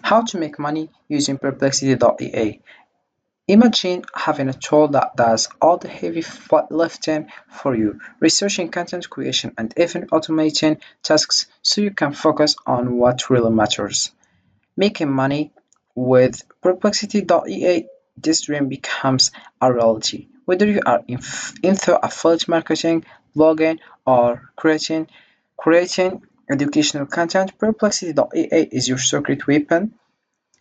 How to make money using Perplexity.ea. Imagine having a tool that does all the heavy lifting for you, researching content creation and even automating tasks so you can focus on what really matters. Making money with Perplexity.ea, this dream becomes a reality. Whether you are into affiliate marketing, blogging, or creating educational content, Perplexity.ea is your secret weapon.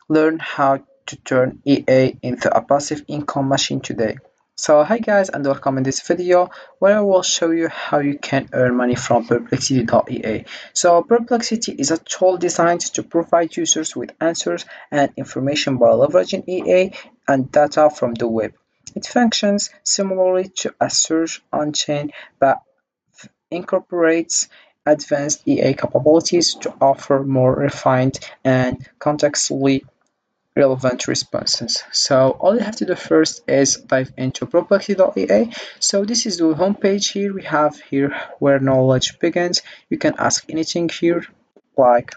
Learn how to turn EA into a passive income machine today. So hi guys and welcome in this video where I will show you how you can earn money from Perplexity.ea. So Perplexity is a tool designed to provide users with answers and information by leveraging EA and data from the web. It functions similarly to a search engine but incorporates advanced EA capabilities to offer more refined and contextually relevant responses. So all you have to do first is dive into Perplexity.ea. So this is the homepage here. We have here where knowledge begins. You can ask anything here, like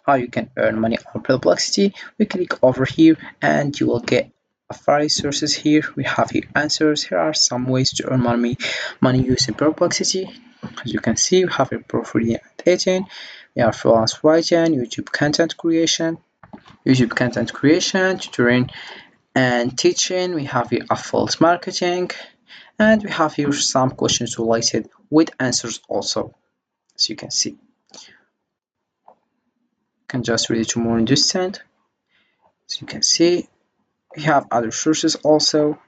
how you can earn money on Perplexity. We click over here and you will get various sources here. We have here answers. Here are some ways to earn money using Perplexity. As you can see, we have a proof reading and editing. We have freelance writing, YouTube content creation, tutoring and teaching. We have here affiliate marketing, and we have here some questions related with answers also. As you can see, you can just read it to more understand. As you can see, we have other sources also.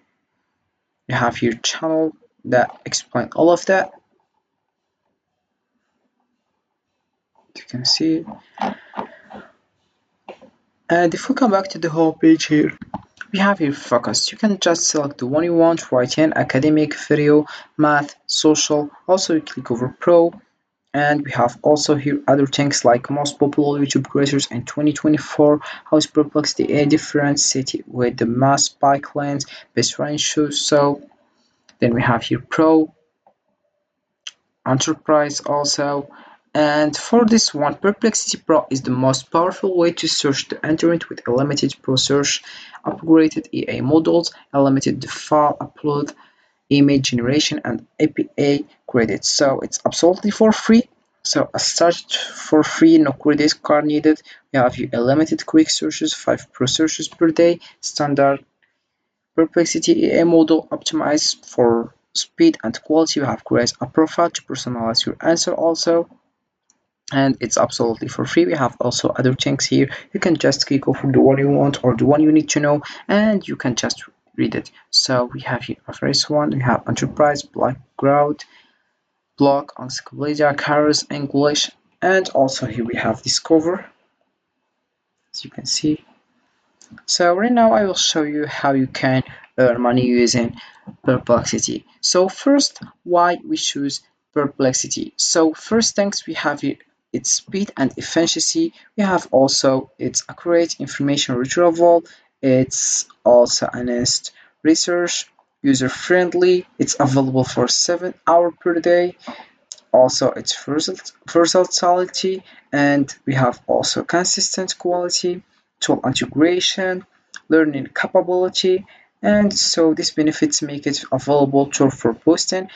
You have here channel that explain all of that. As you can see, and if we come back to the whole page here, we have here focus. You can just select the one you want, writing, academic, video, math, social. Also you click over pro, and we have also here other things like most popular YouTube creators in 2024, how is Perplexity a different city with the mass bike lanes, best running shoes. So then we have here pro, enterprise also. And for this one, Perplexity Pro is the most powerful way to search the internet with a limited pro search, upgraded EA models, a limited file upload, image generation, and APA credits. So it's absolutely for free. So a start for free, no credit card needed. We have a limited quick searches, 5 pro searches per day, standard Perplexity EA model optimized for speed and quality. You have create a profile to personalize your answer also, and it's absolutely for free. We have also other things here. You can just click over the one you want or the one you need to know, and you can just read it. So we have here a first one. We have enterprise, background, blog, encyclopedia, cars, English, and also here we have discover, as you can see. So right now I will show you how you can earn money using Perplexity. So first, why we choose Perplexity. So first things we have here, its speed and efficiency. We have also its accurate information retrieval. It's also enhanced research, user friendly. It's available for 7 hours per day. Also its versatility, and we have also consistent quality, tool integration, learning capability, and so these benefits make it available tool for boosting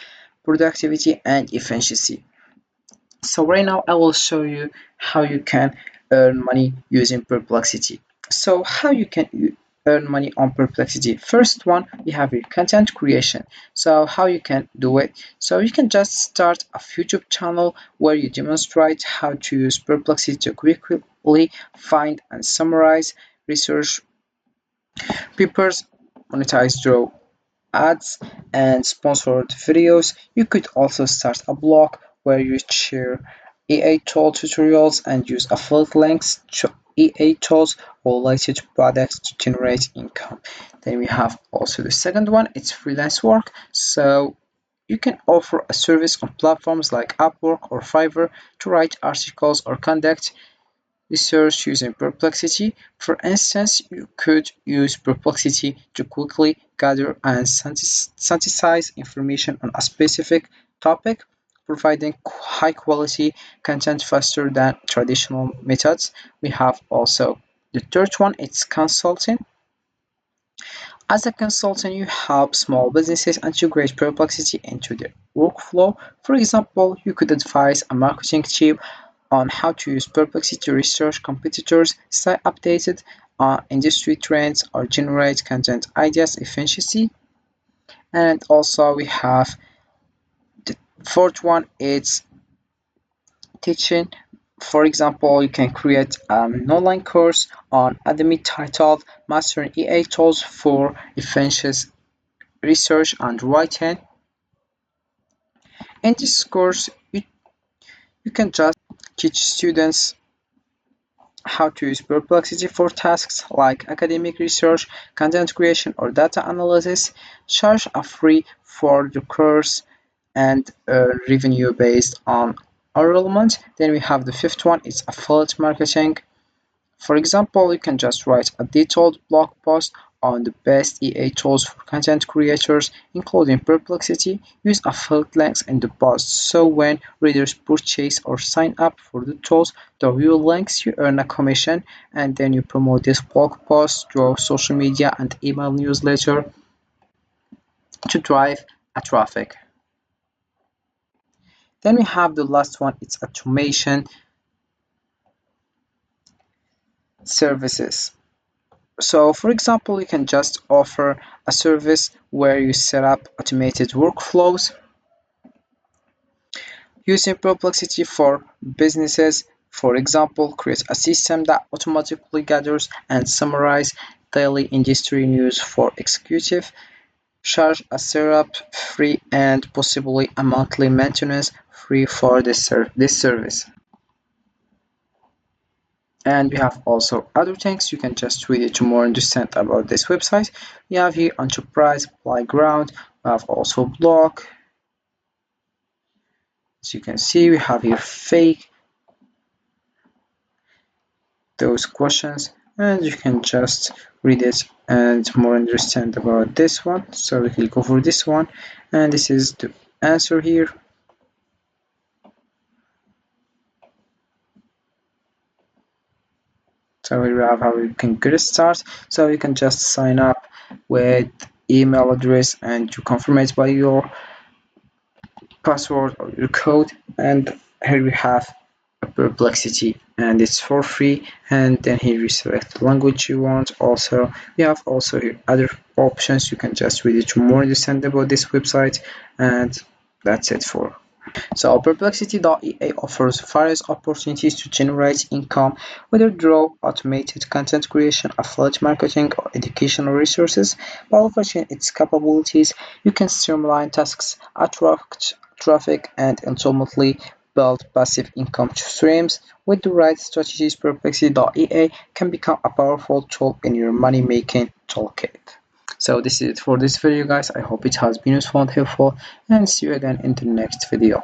productivity and efficiency. So right now I will show you how you can earn money using Perplexity. So how you can earn money on Perplexity. First one, we have your content creation. So how you can do it. So you can just start a YouTube channel where you demonstrate how to use Perplexity to quickly find and summarize research papers, monetize through ads and sponsored videos. You could also start a blog where you share EA tool tutorials and use affiliate links to EA tools related to products to generate income. Then we have also the second one, it's freelance work. So you can offer a service on platforms like Upwork or Fiverr to write articles or conduct research using Perplexity. For instance, you could use Perplexity to quickly gather and synthesize information on a specific topic, providing high quality content faster than traditional methods. We have also the third one, it's consulting. As a consultant, you help small businesses integrate Perplexity into their workflow. For example, you could advise a marketing team on how to use Perplexity to research competitors, stay updated on industry trends, or generate content ideas efficiently. And also we have the fourth one, it's teaching. For example, you can create an online course on Udemy titled Mastering EA Tools for Efficient Research and Writing. In this course, you can just teach students how to use Perplexity for tasks like academic research, content creation, or data analysis. Charge a fee for the course and revenue based on enrollment. Then we have the fifth one, it's affiliate marketing. For example, you can just write a detailed blog post on the best EA tools for content creators, including Perplexity. Use affiliate links in the post so when readers purchase or sign up for the tools, the view links, you earn a commission, and then you promote this blog post through social media and email newsletter to drive a traffic. Then we have the last one, it's automation services. So, for example, you can just offer a service where you set up automated workflows using Perplexity for businesses. For example, create a system that automatically gathers and summarizes daily industry news for executive. Charge a setup fee and possibly a monthly maintenance fee for this service. And we have also other things. You can just read it to more understand about this website. We have here enterprise playground. We have also blog. As you can see, we have here fake those questions, and you can just read it and more understand about this one. So we will go for this one, and this is the answer here. So here we have how you can get a start. So you can just sign up with email address and you confirm it by your password or your code, and here we have a Perplexity and it's for free, and then here you select the language you want. Also we have also here other options. You can just read it to more understand about this website, and that's it for. So Perplexity.ea offers various opportunities to generate income, whether through automated content creation, affiliate marketing, or educational resources. By leveraging its capabilities, you can streamline tasks, attract traffic, and ultimately build passive income streams. With the right strategies, Perplexity.ea can become a powerful tool in your money-making toolkit. So this is it for this video, guys. I hope it has been useful and helpful, and see you again in the next video.